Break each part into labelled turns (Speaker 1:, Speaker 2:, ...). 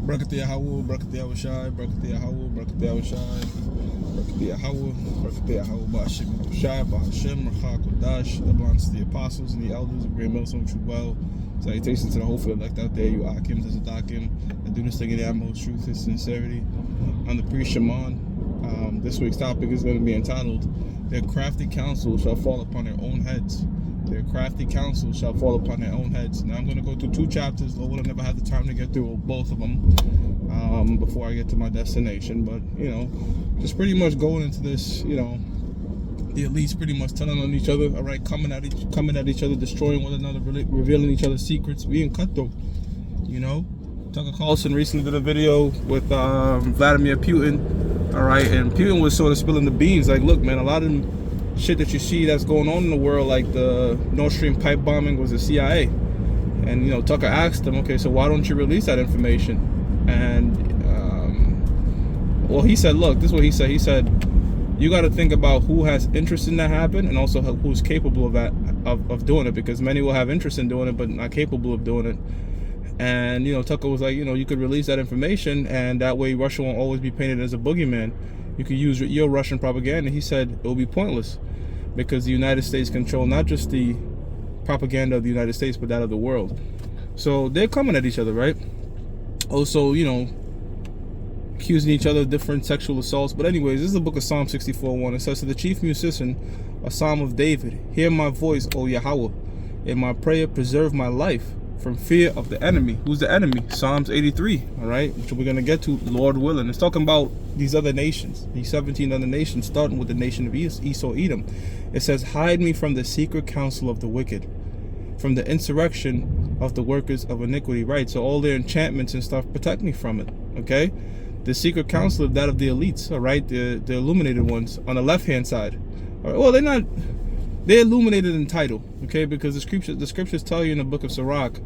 Speaker 1: Brakati Yahawah, Brakati Yahawah, Brakati Yahawah, Brakati Yahawah, Brakati Yahawah, Brakati Yahawah, Ba'ashim Yahushai, Ba'ashim, Racha Kodash, that belongs to the apostles and the elders of Great Millstone, true well. Salutations to the hopeful elect out there, you Akim, Tazadakim, that do this thing in the utmost truth and sincerity. I'm the priest Shaman. This week's topic is going to be entitled, Their crafty counsel shall fall upon their own heads. Their crafty counsel shall fall upon their own heads. Now I'm going to go through 2 chapters. Lord will never have the time to get through both of them before I get to my destination. But, you know, just pretty much going into this, you know, the elites pretty much telling on each other, all right, coming at each other, destroying one another, revealing each other's secrets, being cutthroat, you know. Tucker Carlson recently did a video with Vladimir Putin, all right, and Putin was sort of spilling the beans, like, look, man, a lot of shit that you see that's going on in the world, like the Nord Stream pipe bombing, was the CIA. And, you know, Tucker asked him, okay, so why don't you release that information? And, well, he said, look, this is what he said. He said, you got to think about who has interest in that happen and also who's capable of that, of doing it, because many will have interest in doing it but not capable of doing it. And, you know, Tucker was like, you know, you could release that information and that way Russia won't always be painted as a boogeyman. You could use your Russian propaganda. He said it will be pointless because the United States control not just the propaganda of the United States, but that of the world. So they're coming at each other, right? Also, you know, accusing each other of different sexual assaults. But anyways, this is the book of Psalm 64:1. It says, to the chief musician, a psalm of David, hear my voice, O Yahweh. In my prayer, preserve my life from fear of the enemy. Who's the enemy? Psalms 83, all right, which we're going to get to, Lord willing. It's talking about these other nations, these 17 other nations, starting with the nation of Esau, Edom. It says, hide me from the secret counsel of the wicked, from the insurrection of the workers of iniquity, right? So all their enchantments and stuff, protect me from it, okay? The secret counsel of that of the elites, all right, the illuminated ones on the left-hand side. All right, well, they're illuminated in title, okay, because the scriptures tell you in the book of Sirach,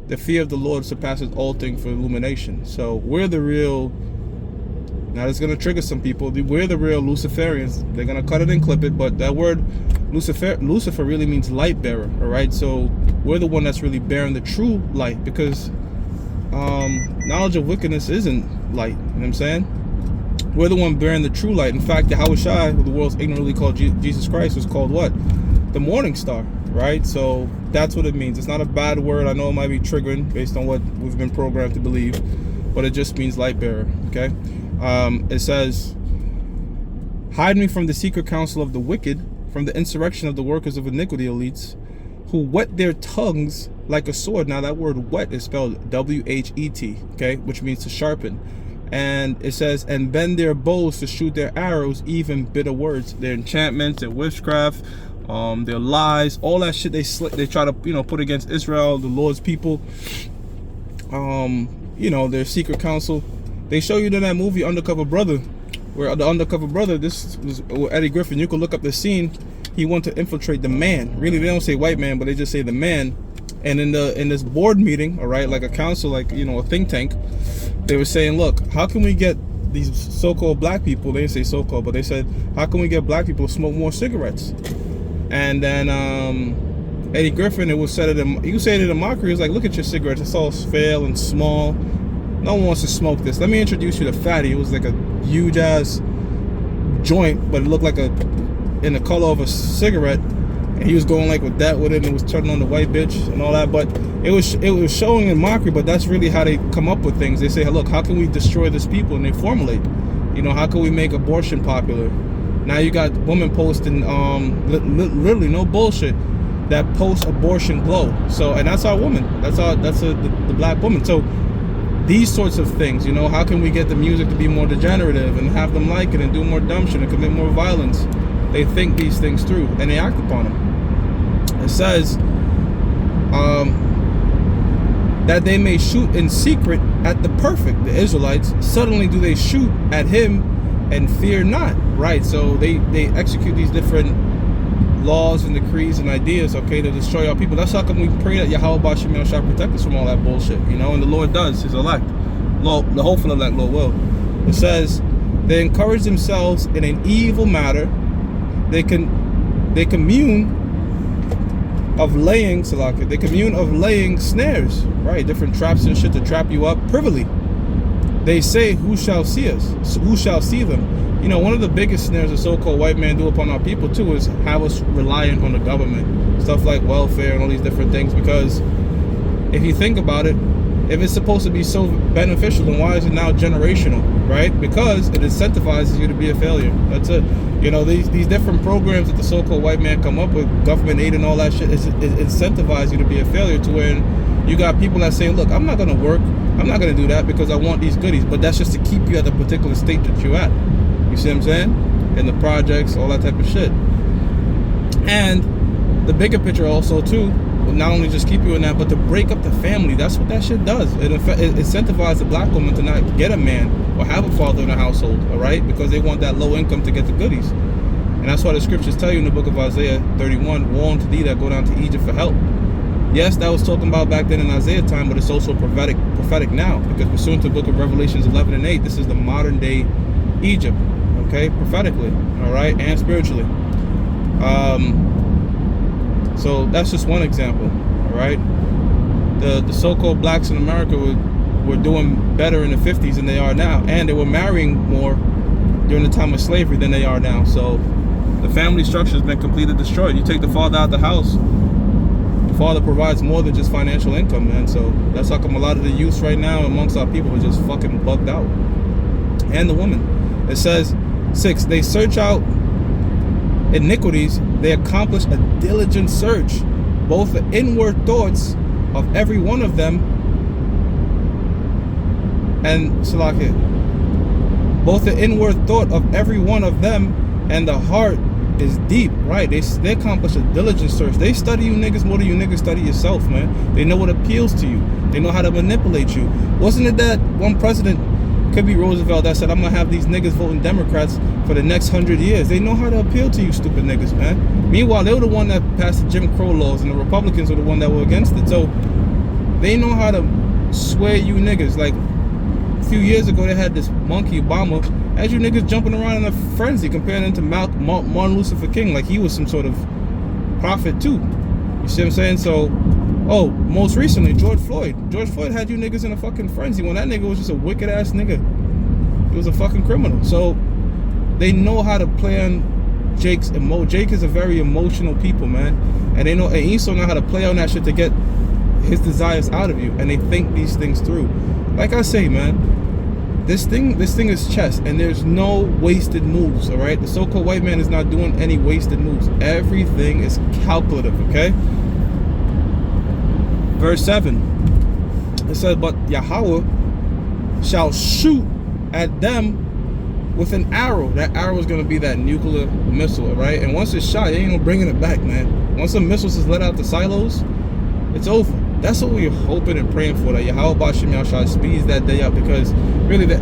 Speaker 1: the fear of the Lord surpasses all things for illumination. So we're the real, now it's going to trigger some people, we're the real Luciferians. They're going to cut it and clip it, but that word Lucifer really means light bearer, all right? So we're the one that's really bearing the true light, because knowledge of wickedness isn't light, you know what I'm saying? We're the one bearing the true light. In fact, Yahushai, who the world's ignorantly called Jesus Christ, was called what? The morning star, right? So that's what it means. It's not a bad word. I know it might be triggering based on what we've been programmed to believe, but it just means light bearer, okay? It says, hide me from the secret counsel of the wicked, from the insurrection of the workers of iniquity, elites, who whet their tongues like a sword. Now that word whet is spelled W-H-E-T, okay, which means to sharpen. And it says, and bend their bows to shoot their arrows, even bitter words. Their enchantments, their witchcraft, their lies, all that shit they try to, you know, put against Israel, the Lord's people. You know, their secret counsel. They show you in that movie Undercover Brother, where the undercover brother, this was Eddie Griffin. You could look up the scene. He wanted to infiltrate the man. Really, they don't say white man, but they just say the man. And in this board meeting, all right, like a council, like, you know, a think tank, they were saying, look, how can we get these so-called black people, they didn't say so-called, but they said, how can we get black people to smoke more cigarettes? And then Eddie Griffin, it was said it, he was saying it in mockery. He was like, look at your cigarettes, it's all stale and small. No one wants to smoke this. Let me introduce you to Fatty. It was like a huge ass joint, but it looked like in the color of a cigarette. And he was going like with it, and it was turning on the white bitch and all that. But it was showing in mockery, but that's really how they come up with things. They say, hey, look, how can we destroy this people? And they formulate, you know, how can we make abortion popular? Now you got women posting, literally no bullshit, that post-abortion glow. So, and that's our woman. That's the black woman. So these sorts of things, you know, how can we get the music to be more degenerative and have them like it and do more dumb shit and commit more violence? They think these things through and they act upon them. It says that they may shoot in secret at the perfect, the Israelites. Suddenly do they shoot at him and fear not, right? So they execute these different laws and decrees and ideas, okay, to destroy our people. That's how come we pray that Yahweh Bashim shall protect us from all that bullshit, you know, and the Lord does, his elect, the hopeful elect, Lord will. It says, they encourage themselves in an evil matter. They commune of laying snares, right? Different traps and shit to trap you up privily. They say, who shall see us? Who shall see them? You know, one of the biggest snares the so-called white man do upon our people too is have us reliant on the government. Stuff like welfare and all these different things. Because if you think about it, if it's supposed to be so beneficial, then why is it now generational, right? Because it incentivizes you to be a failure. That's it. You know, these different programs that the so-called white man come up with, government aid and all that shit, it incentivizes you to be a failure, to where you got people that say, look, I'm not going to work, I'm not going to do that because I want these goodies. But that's just to keep you at the particular state that you're at. You see what I'm saying? In the projects, all that type of shit. And the bigger picture also, too, will not only just keep you in that, but to break up the family. That's what that shit does. It incentivizes the black woman to not get a man or have a father in the household, all right? Because they want that low income to get the goodies. And that's why the scriptures tell you in the book of Isaiah 31, woe unto thee that go down to Egypt for help. Yes, that was talking about back then in Isaiah time, but it's also prophetic now. Because pursuant to the book of Revelations 11 and 8, this is the modern day Egypt, okay? Prophetically, all right? And spiritually. So that's just one example, all right? The so-called blacks in America were doing better in the 50s than they are now. And they were marrying more during the time of slavery than they are now. So the family structure has been completely destroyed. You take the father out of the house, the father provides more than just financial income, man. So that's how come a lot of the youth right now amongst our people are just fucking bugged out. And the women. It says, 6, they search out iniquities, they accomplish a diligent search, both the inward thoughts of every one of them, and Salaki, both the inward thought of every one of them and the heart is deep, right? They accomplish a diligent search. They study you niggas more than you niggas study yourself, man. They know what appeals to you. They know how to manipulate you. Wasn't it that one president, could be Roosevelt, that said, I'm gonna have these niggas voting Democrats for the next 100 years. They know how to appeal to you stupid niggas, man. Meanwhile, they were the one that passed the Jim Crow laws, and the Republicans were the one that were against it. So they know how to sway you niggas. Like a few years ago, they had this monkey Obama, as you niggas jumping around in a frenzy, comparing him to Martin Luther King, like he was some sort of prophet too. You see what I'm saying? So, oh, most recently, George Floyd. George Floyd had you niggas in a fucking frenzy when that nigga was just a wicked ass nigga. He was a fucking criminal. So they know how to play on Jake's Jake is a very emotional people, man. And they know, and Esau know how to play on that shit to get his desires out of you. And they think these things through. Like I say, man, this thing is chess, and there's no wasted moves, all right? The so-called white man is not doing any wasted moves. Everything is calculative, okay? Verse 7, it says, but Yahweh shall shoot at them with an arrow. That arrow is going to be that nuclear missile, right? And once it's shot, you ain't no bringing it back, man. Once the missiles is let out the silos, it's over. That's what we're hoping and praying for, that Yahweh Bashim Yahshua speeds that day up, because really the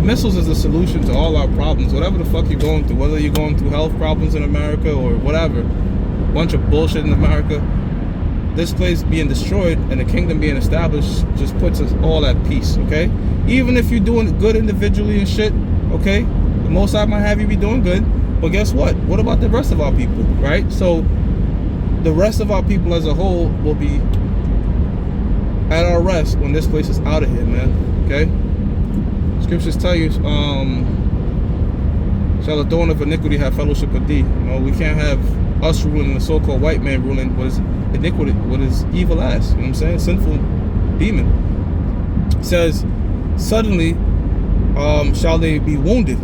Speaker 1: missiles is the solution to all our problems. Whatever the fuck you're going through, whether you're going through health problems in America or whatever, bunch of bullshit in America, this place being destroyed and the kingdom being established just puts us all at peace, okay? Even if you're doing good individually and shit, okay? The Most High might have you be doing good, but guess what? What about the rest of our people, right? So the rest of our people as a whole will be at our rest when this place is out of here, man, okay? Scriptures tell you, shall the thorn of iniquity have fellowship with thee? You know, we can't have us ruling, the so-called white man ruling what is iniquity, what is evil ass, you know what I'm saying? Sinful demon. It says, suddenly shall they be wounded,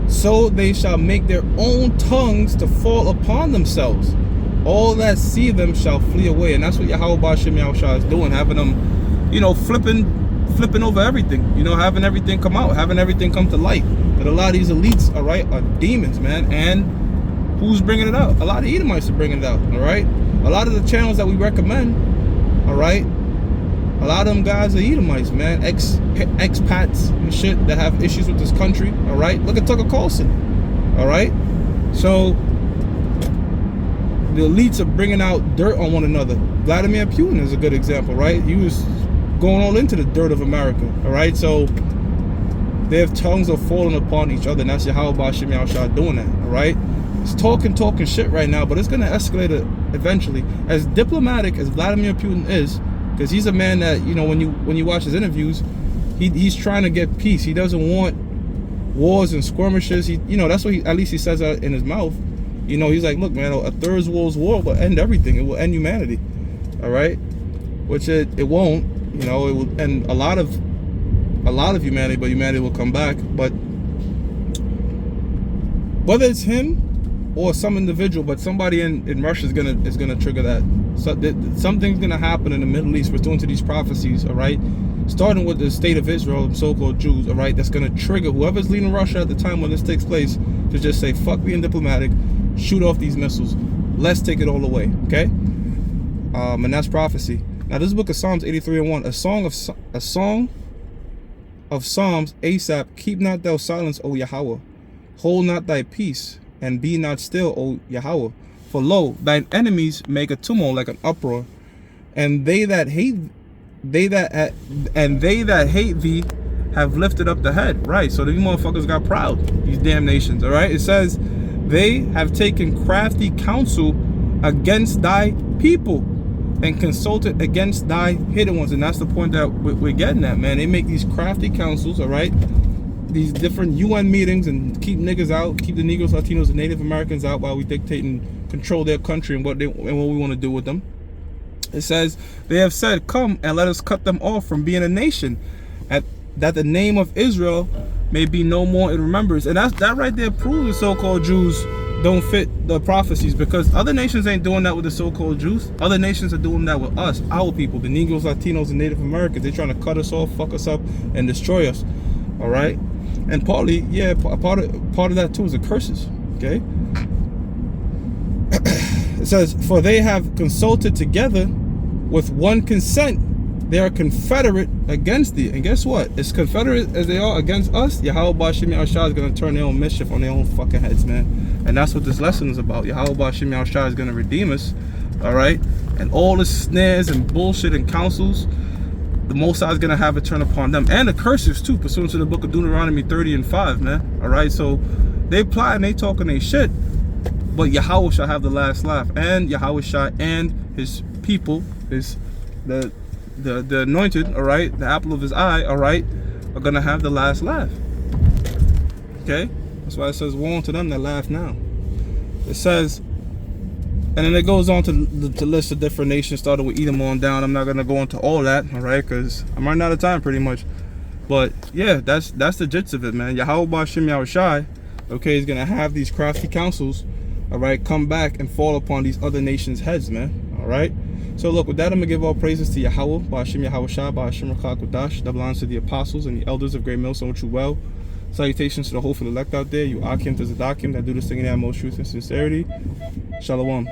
Speaker 1: so they shall make their own tongues to fall upon themselves. All that see them shall flee away. And that's what Yahweh Bashim Yahushua is doing, having them, you know, flipping over everything, you know, having everything come out, having everything come to light. That a lot of these elites, all right, are demons, man. And who's bringing it out? A lot of Edomites are bringing it out, all right? A lot of the channels that we recommend, all right, a lot of them guys are Edomites, man. Expats and shit that have issues with this country, all right? Look at Tucker Carlson, all right? So the elites are bringing out dirt on one another. Vladimir Putin is a good example, right? He was going all into the dirt of America, all right? So their tongues are falling upon each other, and that's Yahweh Bashim Yahushua doing that, all right? It's talking shit right now, but it's going to escalate eventually. As diplomatic as Vladimir Putin is, because he's a man that, you know, when you watch his interviews, he's trying to get peace. He doesn't want wars and skirmishes. That's what at least he says that in his mouth. He's like, look, man, a third world war will end everything. It will end humanity. All right, which it won't. It will end a lot of humanity, but humanity will come back. But whether it's him or some individual, but somebody in Russia is gonna trigger that. So something's gonna happen in the Middle East pursuant to these prophecies. All right, starting with the state of Israel and so-called Jews. All right, that's gonna trigger whoever's leading Russia at the time when this takes place to just say, fuck being diplomatic, shoot off these missiles, let's take it all away. Okay, and that's prophecy. Now this book of Psalms 83:1, a song of Psalms, Asaph, keep not thou silence, O Yahweh, hold not thy peace, and be not still, O Yahweh. For lo, thine enemies make a tumult like an uproar, and they that hate thee have lifted up the head. Right, so these motherfuckers got proud, these damn nations. All right, it says they have taken crafty counsel against thy people and consulted against thy hidden ones. And that's the point that we're getting at, man. They make these crafty councils, all right, these different UN meetings, and keep niggas out, keep the Negroes, Latinos, and Native Americans out while we dictate and control their country and what we want to do with them. It says they have said, come and let us cut them off from being a nation, that the name of Israel may be no more in remembrance. And that right there proves the so-called Jews don't fit the prophecies, because other nations ain't doing that with the so-called Jews. Other nations are doing that with us, our people, the Negroes, Latinos, and Native Americans. They're trying to cut us off, fuck us up, and destroy us. All right, and partly, yeah, part of that too is the curses. Okay, it says, for they have consulted together with one consent. They are confederate against thee. And guess what? As confederate as they are against us, Yahweh Ba'Shem Yahushua is going to turn their own mischief on their own fucking heads, man. And that's what this lesson is about. Yahweh Ba'Shem Yahushua is going to redeem us, all right? And all the snares and bullshit and counsels, the Most High is going to have it turn upon them. And the curses, too, pursuant to the book of Deuteronomy 30:5, man. All right? So they plot and they talking their shit, but Yahweh shall have the last laugh. And Yahweh shall and his people, the anointed, all right, the apple of his eye, all right, are gonna have the last laugh. Okay, that's why it says, woe unto them that laugh now. It says, and then it goes on to list the different nations, starting with Edom on down. I'm not gonna go into all that, all right, because I'm running out of time pretty much. But yeah, that's the gist of it, man. Yahweh Ba'Shem Yahushai, okay, is gonna have these crafty counsels, all right, come back and fall upon these other nations' heads, man. All right. So look, with that, I'm going to give all praises to Yahweh, Ba'Shem Yahushua, Ba'Shem Rakha Kodash, that belongs to the apostles and the elders of Great Millstone, which you well. Salutations to the hopeful elect out there, you Akim to Zadakim that do this thing in the most truth and sincerity. Shalom.